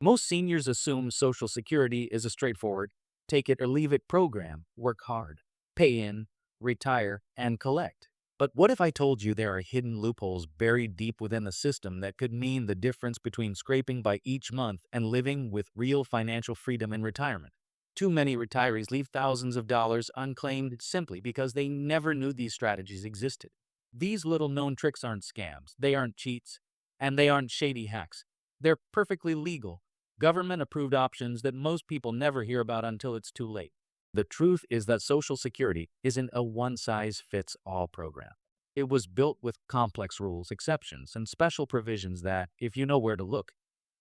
Most seniors assume Social Security is a straightforward take it or leave it program, work hard, pay in, retire, and collect. But what if I told you there are hidden loopholes buried deep within the system that could mean the difference between scraping by each month and living with real financial freedom in retirement? Too many retirees leave thousands of dollars unclaimed simply because they never knew these strategies existed. These little known tricks aren't scams, they aren't cheats, and they aren't shady hacks. They're perfectly legal, government approved options that most people never hear about until it's too late. The truth is that Social Security isn't a one size fits all program. It was built with complex rules, exceptions, and special provisions that, if you know where to look,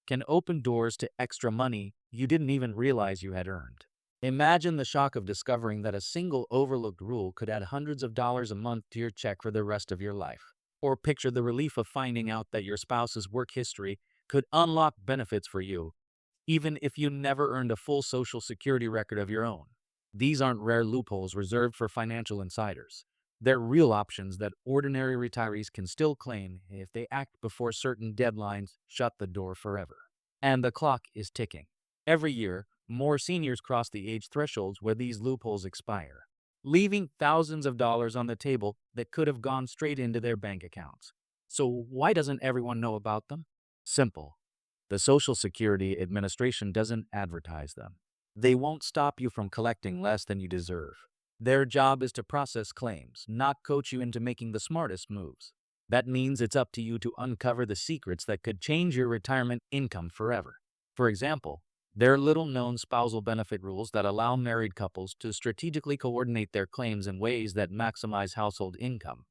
can open doors to extra money you didn't even realize you had earned. Imagine the shock of discovering that a single overlooked rule could add hundreds of dollars a month to your check for the rest of your life. Or picture the relief of finding out that your spouse's work history could unlock benefits for you, even if you never earned a full Social Security record of your own. These aren't rare loopholes reserved for financial insiders. They're real options that ordinary retirees can still claim if they act before certain deadlines shut the door forever. And the clock is ticking. Every year, more seniors cross the age thresholds where these loopholes expire, leaving thousands of dollars on the table that could have gone straight into their bank accounts. So why doesn't everyone know about them? Simple. The Social Security Administration doesn't advertise them. They won't stop you from collecting less than you deserve. Their job is to process claims, not coach you into making the smartest moves. That means it's up to you to uncover the secrets that could change your retirement income forever. For example, there are little-known spousal benefit rules that allow married couples to strategically coordinate their claims in ways that maximize household income,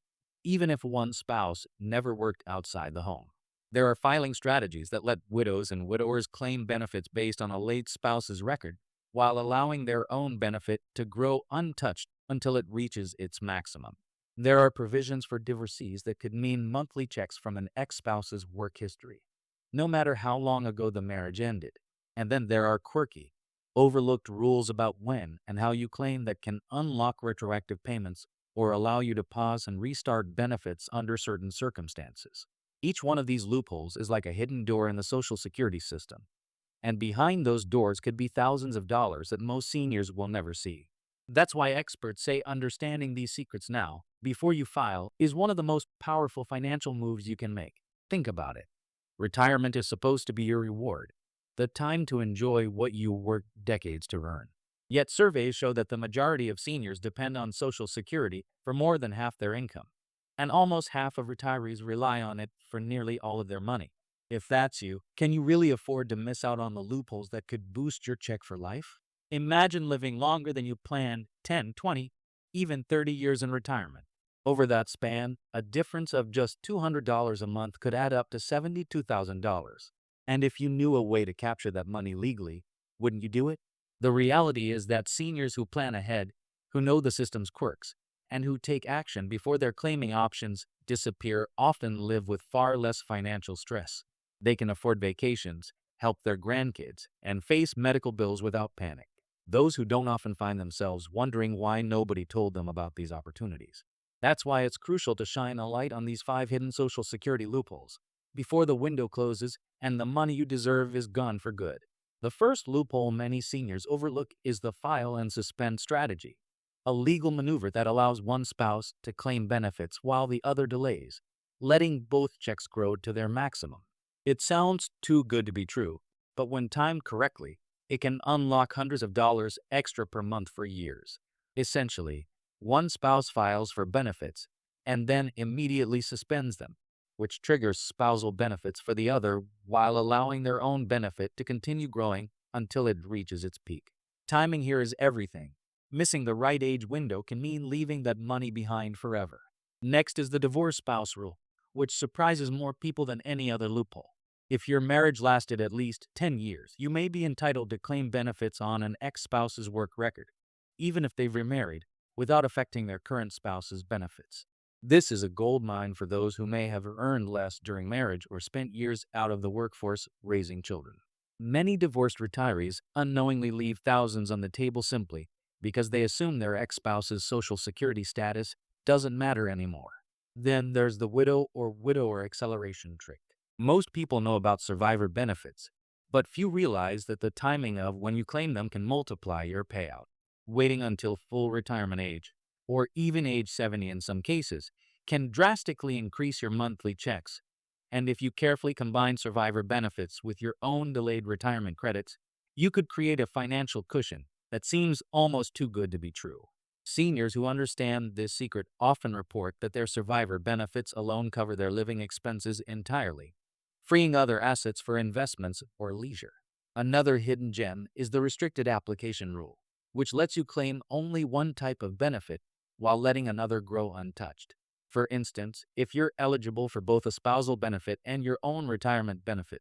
even if one spouse never worked outside the home. There are filing strategies that let widows and widowers claim benefits based on a late spouse's record, while allowing their own benefit to grow untouched until it reaches its maximum. There are provisions for divorcees that could mean monthly checks from an ex-spouse's work history, no matter how long ago the marriage ended. And then there are quirky, overlooked rules about when and how you claim that can unlock retroactive payments or allow you to pause and restart benefits under certain circumstances. Each one of these loopholes is like a hidden door in the Social Security system, and behind those doors could be thousands of dollars that most seniors will never see. That's why experts say understanding these secrets now, before you file, is one of the most powerful financial moves you can make. Think about it. Retirement is supposed to be your reward, the time to enjoy what you worked decades to earn. Yet surveys show that the majority of seniors depend on Social Security for more than half their income, and almost half of retirees rely on it for nearly all of their money. If that's you, can you really afford to miss out on the loopholes that could boost your check for life? Imagine living longer than you planned 10, 20, even 30 years in retirement. Over that span, a difference of just $200 a month could add up to $72,000. And if you knew a way to capture that money legally, wouldn't you do it? The reality is that seniors who plan ahead, who know the system's quirks, and who take action before their claiming options disappear often live with far less financial stress. They can afford vacations, help their grandkids, and face medical bills without panic. Those who don't often find themselves wondering why nobody told them about these opportunities. That's why it's crucial to shine a light on these 5 hidden Social Security loopholes before the window closes and the money you deserve is gone for good. The first loophole many seniors overlook is the file and suspend strategy, a legal maneuver that allows one spouse to claim benefits while the other delays, letting both checks grow to their maximum. It sounds too good to be true, but when timed correctly, it can unlock hundreds of dollars extra per month for years. Essentially, one spouse files for benefits and then immediately suspends them, which triggers spousal benefits for the other while allowing their own benefit to continue growing until it reaches its peak. Timing here is everything. Missing the right age window can mean leaving that money behind forever. Next is the divorce spouse rule, which surprises more people than any other loophole. If your marriage lasted at least 10 years, you may be entitled to claim benefits on an ex-spouse's work record, even if they've remarried, without affecting their current spouse's benefits. This is a goldmine for those who may have earned less during marriage or spent years out of the workforce raising children. Many divorced retirees unknowingly leave thousands on the table simply because they assume their ex-spouse's Social Security status doesn't matter anymore. Then there's the widow or widower acceleration trick. Most people know about survivor benefits, But few realize that the timing of when you claim them can multiply your payout. Waiting until full retirement age, or even age 70 in some cases, can drastically increase your monthly checks. And if you carefully combine survivor benefits with your own delayed retirement credits, you could create a financial cushion that seems almost too good to be true. Seniors who understand this secret often report that their survivor benefits alone cover their living expenses entirely, freeing other assets for investments or leisure. Another hidden gem is the restricted application rule, which lets you claim only one type of benefit while letting another grow untouched. For instance, if you're eligible for both a spousal benefit and your own retirement benefit,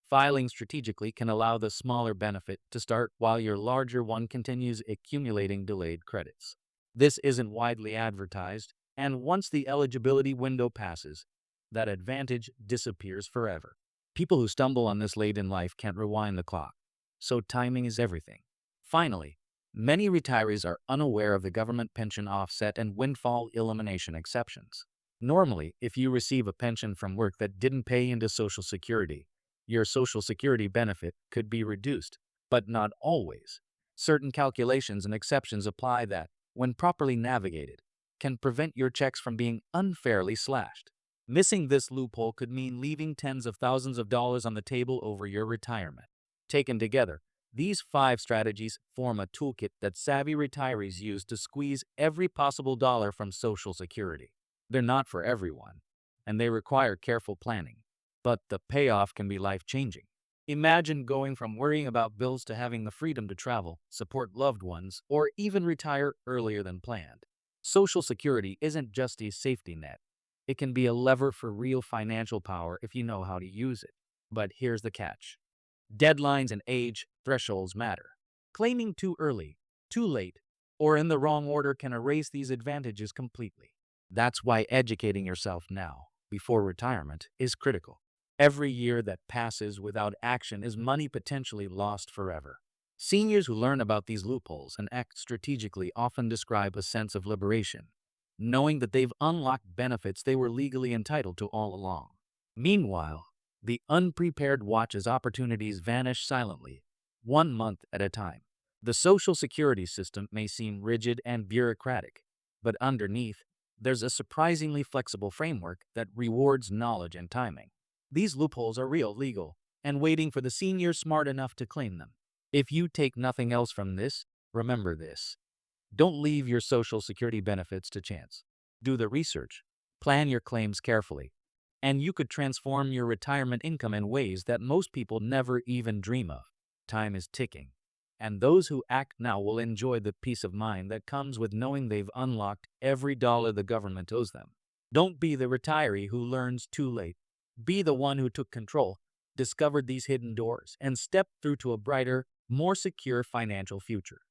filing strategically can allow the smaller benefit to start while your larger one continues accumulating delayed credits. This isn't widely advertised, and once the eligibility window passes, that advantage disappears forever. People who stumble on this late in life can't rewind the clock, so timing is everything. Finally, many retirees are unaware of the government pension offset and windfall elimination exceptions. Normally, if you receive a pension from work that didn't pay into Social Security, your Social Security benefit could be reduced, but not always. Certain calculations and exceptions apply that, when properly navigated, can prevent your checks from being unfairly slashed. Missing this loophole could mean leaving tens of thousands of dollars on the table over your retirement. Taken together, these 5 strategies form a toolkit that savvy retirees use to squeeze every possible dollar from Social Security. They're not for everyone, and they require careful planning, but the payoff can be life-changing. Imagine going from worrying about bills to having the freedom to travel, support loved ones, or even retire earlier than planned. Social Security isn't just a safety net. It can be a lever for real financial power if you know how to use it. But here's the catch. Deadlines and age thresholds matter. Claiming too early, too late, or in the wrong order can erase these advantages completely. That's why educating yourself now, before retirement, is critical. Every year that passes without action is money potentially lost forever. Seniors who learn about these loopholes and act strategically often describe a sense of liberation, knowing that they've unlocked benefits they were legally entitled to all along. Meanwhile, the unprepared watch as opportunities vanish silently, 1 month at a time. The Social Security system may seem rigid and bureaucratic, but underneath, there's a surprisingly flexible framework that rewards knowledge and timing. These loopholes are real, legal, and waiting for the senior smart enough to claim them. If you take nothing else from this, remember this. Don't leave your Social Security benefits to chance. Do the research, plan your claims carefully, and you could transform your retirement income in ways that most people never even dream of. Time is ticking, and those who act now will enjoy the peace of mind that comes with knowing they've unlocked every dollar the government owes them. Don't be the retiree who learns too late. Be the one who took control, discovered these hidden doors, and stepped through to a brighter, more secure financial future.